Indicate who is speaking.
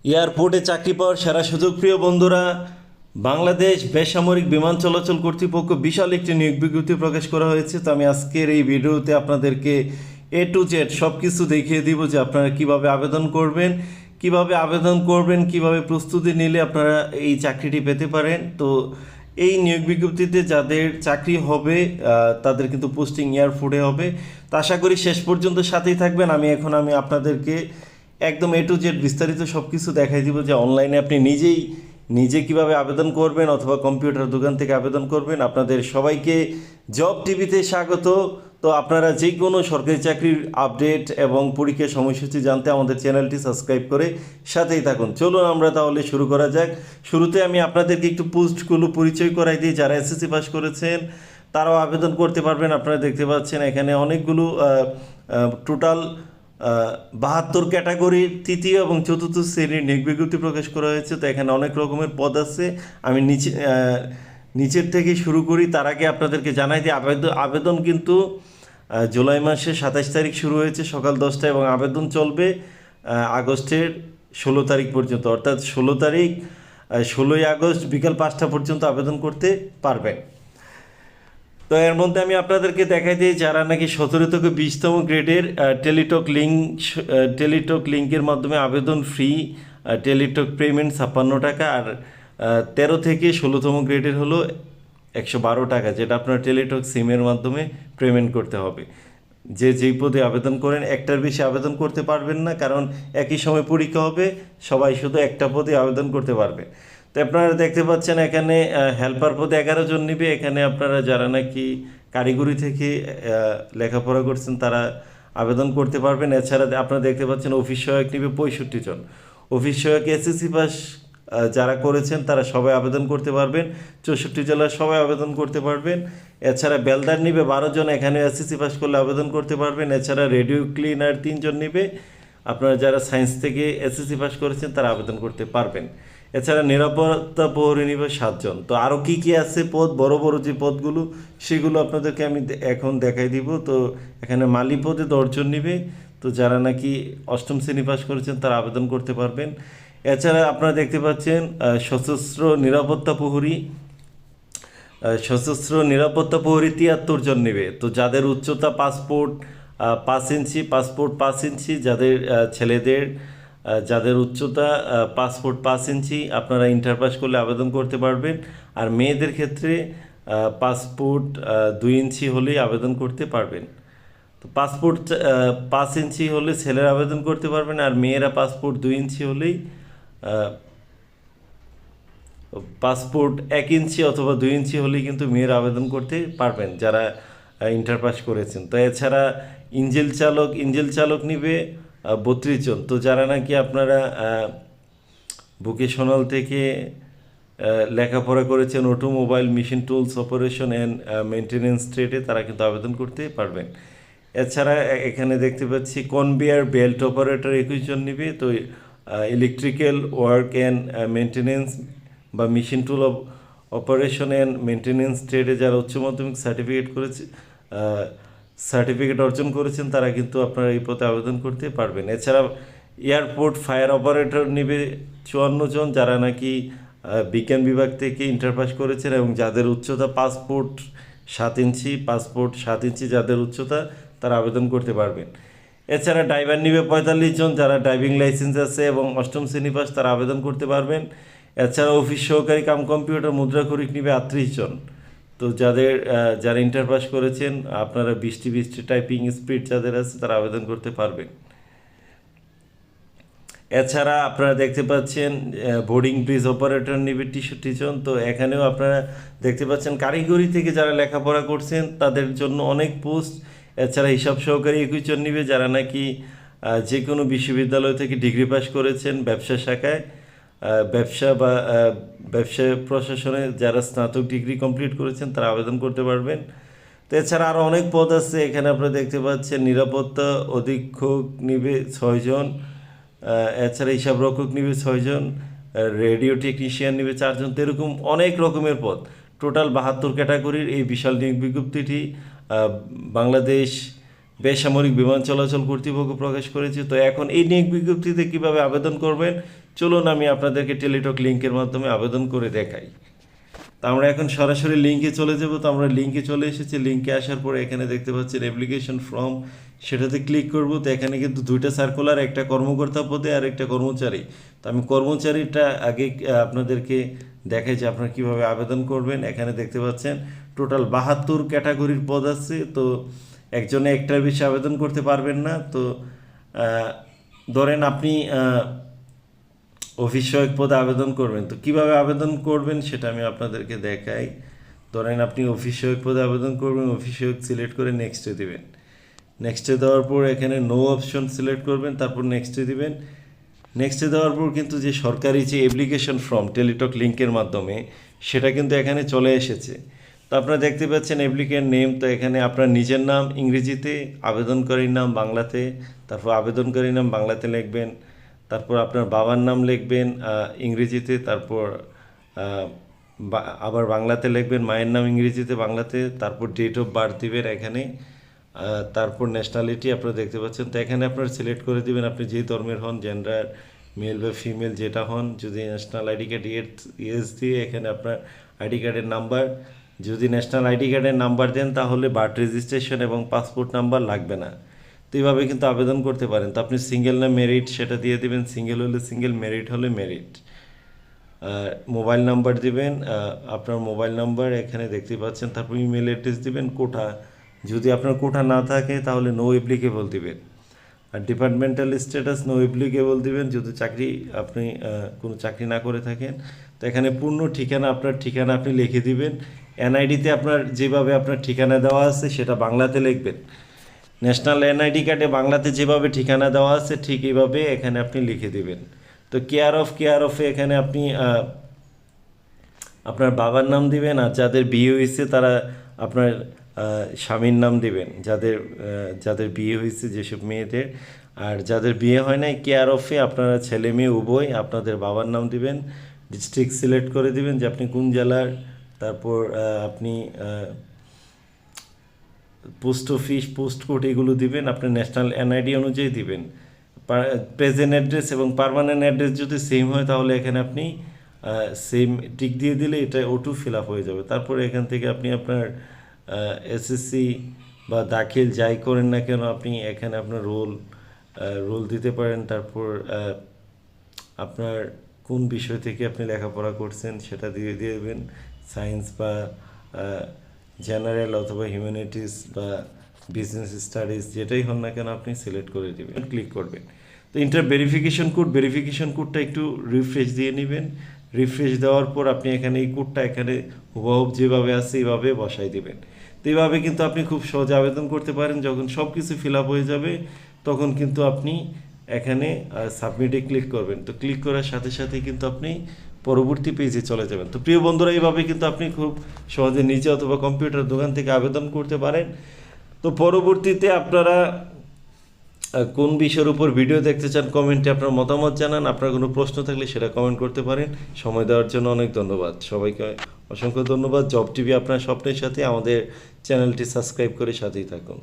Speaker 1: এয়ারপোর্টে চাকরি পাওয়ার সেরা সুযোগ প্রিয় বন্ধুরা। বাংলাদেশ বেসামরিক বিমান চলাচল কর্তৃপক্ষ বিশাল একটি নিয়োগ বিজ্ঞপ্তি প্রকাশ করা হয়েছে। তো আমি আজকের এই ভিডিওতে আপনাদেরকে এ টু জেড সব কিছু দেখিয়ে দিব যে আপনারা কিভাবে আবেদন করবেন, কিভাবে প্রস্তুতি নিলে আপনারা এই চাকরিটি পেতে পারেন। তো এই নিয়োগ বিজ্ঞপ্তিতে যাদের চাকরি হবে তাদের কিন্তু পোস্টিং এয়ারপোর্টে হবে। তো আশা করি শেষ পর্যন্ত সাথেই থাকবেন। আমি আপনাদেরকে একদম এ টু জেড বিস্তারিত সব কিছু দেখাই দিব যে অনলাইনে আপনি নিজে কিভাবে আবেদন করবেন অথবা কম্পিউটার দোকান থেকে আবেদন করবেন। আপনাদের সবাইকে জব টিভিতে স্বাগত। তো আপনারা যে কোনো সরকারি চাকরির আপডেট এবং পরীক্ষার সময়সূচি জানতে আমাদের চ্যানেলটি সাবস্ক্রাইব করে সাথেই থাকুন। চলুন আমরা তাহলে শুরু করা যাক। শুরুতে আমি আপনাদেরকে একটু পোস্টগুলো পরিচয় করাই দিই। যারা এসএসসি পাস করেছেন তারাও আবেদন করতে পারবেন। আপনারা দেখতে পাচ্ছেন এখানে অনেকগুলো টোটাল 72 ক্যাটাগরির তৃতীয় এবং চতুর্থ শ্রেণীর নিয়োগ বিজ্ঞপ্তি প্রকাশ করা হয়েছে। তো এখানে অনেক রকমের পদ আছে। আমি নিচের থেকে শুরু করি। তার আগে আপনাদেরকে জানাই দিই আবেদন কিন্তু জুলাই মাসের 27 তারিখ শুরু হয়েছে সকাল 10টায় এবং আবেদন চলবে আগস্টের 16 তারিখ পর্যন্ত, অর্থাৎ 16ই আগস্ট বিকাল 5টা পর্যন্ত আবেদন করতে পারবেন। তো এর মধ্যে আমি আপনাদেরকে দেখাই দিই যারা নাকি 17 থেকে 20তম গ্রেডের টেলিটক লিঙ্কের মাধ্যমে আবেদন ফ্রি, টেলিটক পেমেন্ট 56 টাকা, আর 13 থেকে 16তম গ্রেডের হলো 112 টাকা, যেটা আপনার টেলিটক সিমের মাধ্যমে পেমেন্ট করতে হবে। যেই পদে আবেদন করেন একটার বেশি আবেদন করতে পারবেন না, কারণ একই সময় পরীক্ষা হবে, সবাই শুধু একটা পদে আবেদন করতে পারবে। তো আপনারা দেখতে পাচ্ছেন এখানে হেল্পার পদে 11 জন নিবে। এখানে আপনারা যারা নাকি কারিগরি থেকে লেখাপড়া করছেন তারা আবেদন করতে পারবেন। এছাড়া আপনারা দেখতে পাচ্ছেন অফিস সহায়ক নিবে 65 জন। অফিস সহায়ক এসএসসি পাস যারা করেছেন তারা সবাই আবেদন করতে পারবেন। 64 জেলার সবাই আবেদন করতে পারবেন। এছাড়া বেলদার নিবে 12 জন, এখানে এসএসসি পাস করলে আবেদন করতে পারবেন। এছাড়া রেডিও ক্লিনার 3 জন নিবে। আপনারা যারা সায়েন্স থেকে এসএসসি পাস করেছেন তারা আবেদন করতে পারবেন। এছাড়া নিরাপত্তা প্রহরী নিবে 7 জন। তো আরও কী আছে পদ, বড় যে পদগুলো সেগুলো আপনাদেরকে আমি এখন দেখাই দিব। তো এখানে মালি পদে 10 জন নিবে। তো যারা নাকি 8ম শ্রেণী পাস করেছেন তারা আবেদন করতে পারবেন। এছাড়া আপনারা দেখতে পাচ্ছেন সশস্ত্র নিরাপত্তা প্রহরী 73 জন নেবে। তো যাদের উচ্চতা পাসপোর্ট 5 ইঞ্চি, যাদের ছেলেদের যাদের উচ্চতা পাসপোর্ট 5 ইঞ্চি, আপনারা ইন্টার পাস করলে আবেদন করতে পারবেন। আর মেয়েদের ক্ষেত্রে পাসপোর্ট 2 ইঞ্চি হলেই আবেদন করতে পারবেন। তো পাসপোর্ট 5 ইঞ্চি হলে ছেলেরা আবেদন করতে পারবেন, আর মেয়েরা পাসপোর্ট 2 ইঞ্চি হলেই পাসপোর্ট 1 ইঞ্চি অথবা 2 ইঞ্চি হলেই কিন্তু মেয়েরা আবেদন করতে পারবেন যারা ইন্টার পাস করেছেন। তো এছাড়া ইঞ্জিল চালক নিবে 32 জন। তো যারা নাকি আপনারা ভোকেশনাল থেকে লেখাপড়া করেছেন automobile machine tools operation and maintenance ট্রেডে, তারা কিন্তু আবেদন করতে পারবেন। এছাড়া এখানে দেখতে পাচ্ছি কনভেয়ার বেল্ট অপারেটর 21 জন নিবে। তো ইলেকট্রিক্যাল ওয়ার্ক অ্যান্ড মেনটেনেন্স বা machine tool operation and maintenance ট্রেডে যারা উচ্চ মাধ্যমিক সার্টিফিকেট অর্জন করেছেন তারা কিন্তু আপনারা এই পদে আবেদন করতে পারবেন। এছাড়া এয়ারপোর্ট ফায়ার অপারেটর নিবে 54 জন, যারা নাকি বিজ্ঞান বিভাগ থেকে ইন্টার পাস করেছেন এবং যাদের উচ্চতা পাসপোর্ট 7 ইঞ্চি যাদের উচ্চতা তারা আবেদন করতে পারবেন। এছাড়া ড্রাইভার নিবে 45 জন, যারা ড্রাইভিং লাইসেন্স আছে এবং 8ম শ্রেণী পাস তারা আবেদন করতে পারবেন। এছাড়া অফিস সহকারী কম্পিউটার মুদ্রাক্ষরিক নিবে 38 জন। তো যারা ইন্টার পাস করেছেন আপনারা 20 টাইপিং স্পিড যাদের আছে তারা আবেদন করতে পারবেন। এছাড়া আপনারা দেখতে পাচ্ছেন বোর্ডিং ব্রিজ অপারেটর নিবে 63 জন। তো এখানেও আপনারা দেখতে পাচ্ছেন কারিগরি থেকে যারা লেখাপড়া করছেন তাদের জন্য অনেক পোস্ট। এছাড়া হিসাব সহকারী 21 জন নিবে, যারা নাকি যে কোনো বিশ্ববিদ্যালয় থেকে ডিগ্রি পাস করেছেন ব্যবসা শাখায়, ব্যবসা প্রশাসনে যারা স্নাতক ডিগ্রি কমপ্লিট করেছেন তারা আবেদন করতে পারবেন। তো এছাড়া আরও অনেক পদ আছে। এখানে আপনারা দেখতে পাচ্ছেন নিরাপত্তা অধীক্ষক নিবে 6 জন। এছাড়া হিসাব রক্ষক নিবে 6 জন, রেডিও টেকনিশিয়ান নিবে 4 জন। তো এরকম অনেক রকমের পদ, টোটাল 72 ক্যাটাগরির এই বিশাল নিয়োগ বিজ্ঞপ্তিটি বাংলাদেশ বেসামরিক বিমান চলাচল কর্তৃপক্ষ প্রকাশ করেছে। তো এখন এই নিয়োগ বিজ্ঞপ্তিতে কীভাবে আবেদন করবেন চলুন আমি আপনাদেরকে টেলিটক লিঙ্কের মাধ্যমে আবেদন করে দেখাই। তো আমরা এখন সরাসরি লিঙ্কে চলে যাব। তো আমরা লিঙ্কে চলে এসেছি। লিঙ্কে আসার পরে এখানে দেখতে পাচ্ছেন অ্যাপ্লিকেশন ফর্ম, সেটাতে ক্লিক করব। তো এখানে কিন্তু দুইটা সার্কুলার, একটা কর্মকর্তা পদে আর একটা কর্মচারী। তো আমি কর্মচারীটা আগে আপনাদেরকে দেখাই যে আপনারা কীভাবে আবেদন করবেন। এখানে দেখতে পাচ্ছেন টোটাল 72 ক্যাটাগরির পদ আছে। তো একজনে একটার বেশি আবেদন করতে পারবেন না। তো ধরেন আপনি অফিস সহায়ক পদে আবেদন করবেন। তো কিভাবে আবেদন করবেন সেটা আমি আপনাদেরকে দেখাই। ধরেন আপনি অফিস সহায়ক পদে আবেদন করবেন, অফিস সহায়ক সিলেক্ট করে নেক্সটে দিবেন। নেক্সটে দেওয়ার পর এখানে নো অপশন সিলেক্ট করবেন, তারপর নেক্সটে দিবেন। নেক্সটে দেওয়ার পর কিন্তু যে সরকারি যে অ্যাপ্লিকেশন ফর্ম টেলিটক লিঙ্কের মাধ্যমে, সেটা কিন্তু এখানে চলে এসেছে। তো আপনারা দেখতে পাচ্ছেন অ্যাপ্লিকেন্ট নেম। তো এখানে আপনার নিজের নাম ইংরেজিতে, আবেদনকারীর নাম বাংলাতে, তারপর আবেদনকারীর নাম বাংলাতে লিখবেন, তারপর আপনার বাবার নাম লিখবেন ইংরেজিতে, তারপর আবার বাংলাতে লিখবেন, মায়ের নাম ইংরেজিতে বাংলাতে, তারপর ডেট অফ বার্থ দিবেন এখানে, তারপর ন্যাশনালিটি আপনারা দেখতে পাচ্ছেন। তো এখানে আপনারা সিলেক্ট করে দিবেন আপনি যে ধর্মের হন, জেন্ডার মেল বা ফিমেল যেটা হন। যদি ন্যাশনাল আইডি কার্ড ইয়েস দিয়ে এখানে আপনার আইডি কার্ডের নাম্বার, যদি ন্যাশনাল আইডি কার্ডের নাম্বার দেন তাহলে বার্থ রেজিস্ট্রেশন এবং পাসপোর্ট নাম্বার লাগবে না। তো এইভাবে কিন্তু আবেদন করতে পারেন। তো আপনি সিঙ্গেল না মেরিট সেটা দিয়ে দেবেন, সিঙ্গেল হলে সিঙ্গেল, মেরিট হলে মেরিট। মোবাইল নাম্বার দিবেন, আপনার মোবাইল নাম্বার এখানে দেখতে পাচ্ছেন। তারপর ইমেল অ্যাড্রেস দিবেন। কোটা, যদি আপনার কোটা না থাকে তাহলে নো অ্যাপ্লিকেবল দিবেন। আর ডিপার্টমেন্টাল স্ট্যাটাস নো অ্যাপ্লিকেবল দিবেন যদি চাকরি আপনি কোনো চাকরি না করে থাকেন। তো এখানে পূর্ণ ঠিকানা, আপনার ঠিকানা আপনি লিখে দিবেন। এনআইডিতে আপনার যেভাবে আপনার ঠিকানা দেওয়া আছে সেটা বাংলাতে লিখবেন। ন্যাশনাল এনআইডি কার্ডে বাংলাতে যেভাবে ঠিকানা দেওয়া আছে ঠিক এইভাবে এখানে আপনি লিখে দিবেন। তো কেয়ার অফে এখানে আপনি আপনার বাবার নাম দিবেন। আর যাদের বিয়ে হয়েছে তারা আপনার স্বামীর নাম দিবেন, যাদের বিয়ে হয়েছে যেসব মেয়েদের। আর যাদের বিয়ে হয় নাই, কেয়ার অফে আপনারা ছেলে মেয়ে উভয় আপনাদের বাবার নাম দিবেন। ডিস্ট্রিক্ট সিলেক্ট করে দিবেন যে আপনি কোন জেলার। তারপর আপনি পোস্ট অফিস, পোস্ট কোড এগুলো দিবেন। আপনি ন্যাশনাল এনআইডি অনুযায়ী দিবেন। প্রেজেন্ট অ্যাড্রেস এবং পার্মানেন্ট অ্যাড্রেস যদি সেম হয় তাহলে এখানে আপনি সেম টিক দিয়ে দিলে এটা অটো ফিল আপ হয়ে যাবে। তারপরে এখান থেকে আপনি আপনার এসএসসি বা দাখিল যাই করেন না কেন আপনি এখানে আপনার রোল দিতে পারেন। তারপর আপনার কোন বিষয় থেকে আপনি লেখাপড়া করছেন সেটা দিয়ে দেবেন। সায়েন্স বা জেনারেল অথবা হিউম্যানিটিস বা বিজনেস স্টাডিজ যেটাই হন না কেন আপনি সিলেক্ট করে দেবেন, ক্লিক করবেন। তো ইন্টার ভেরিফিকেশন কোডটা একটু রিফ্রেশ দিয়ে নেবেন। রিফ্রেশ দেওয়ার পর আপনি এখানে এই কোডটা এখানে হুবহু যেভাবে আছে এইভাবে বসাই দেবেন। তো এইভাবে কিন্তু আপনি খুব সহজে আবেদন করতে পারেন। যখন সব কিছু ফিল আপ হয়ে যাবে তখন কিন্তু আপনি এখানে সাবমিটে ক্লিক করবেন। তো ক্লিক করার সাথে সাথে কিন্তু আপনি পরবর্তী পেজে চলে যাবেন। তো প্রিয় বন্ধুরা, এইভাবে কিন্তু আপনি খুব সহজে নিজে অথবা কম্পিউটার দোকান থেকে আবেদন করতে পারেন। তো পরবর্তীতে আপনারা কোন বিষয়ের উপর ভিডিও দেখতে চান কমেন্টে আপনার মতামত জানান। আপনার কোনো প্রশ্ন থাকলে সেটা কমেন্ট করতে পারেন। সময় দেওয়ার জন্য অনেক ধন্যবাদ। সবাইকে অসংখ্য ধন্যবাদ। জব টিভি আপনার স্বপ্নের সাথে, আমাদের চ্যানেলটি সাবস্ক্রাইব করে সাথেই থাকুন।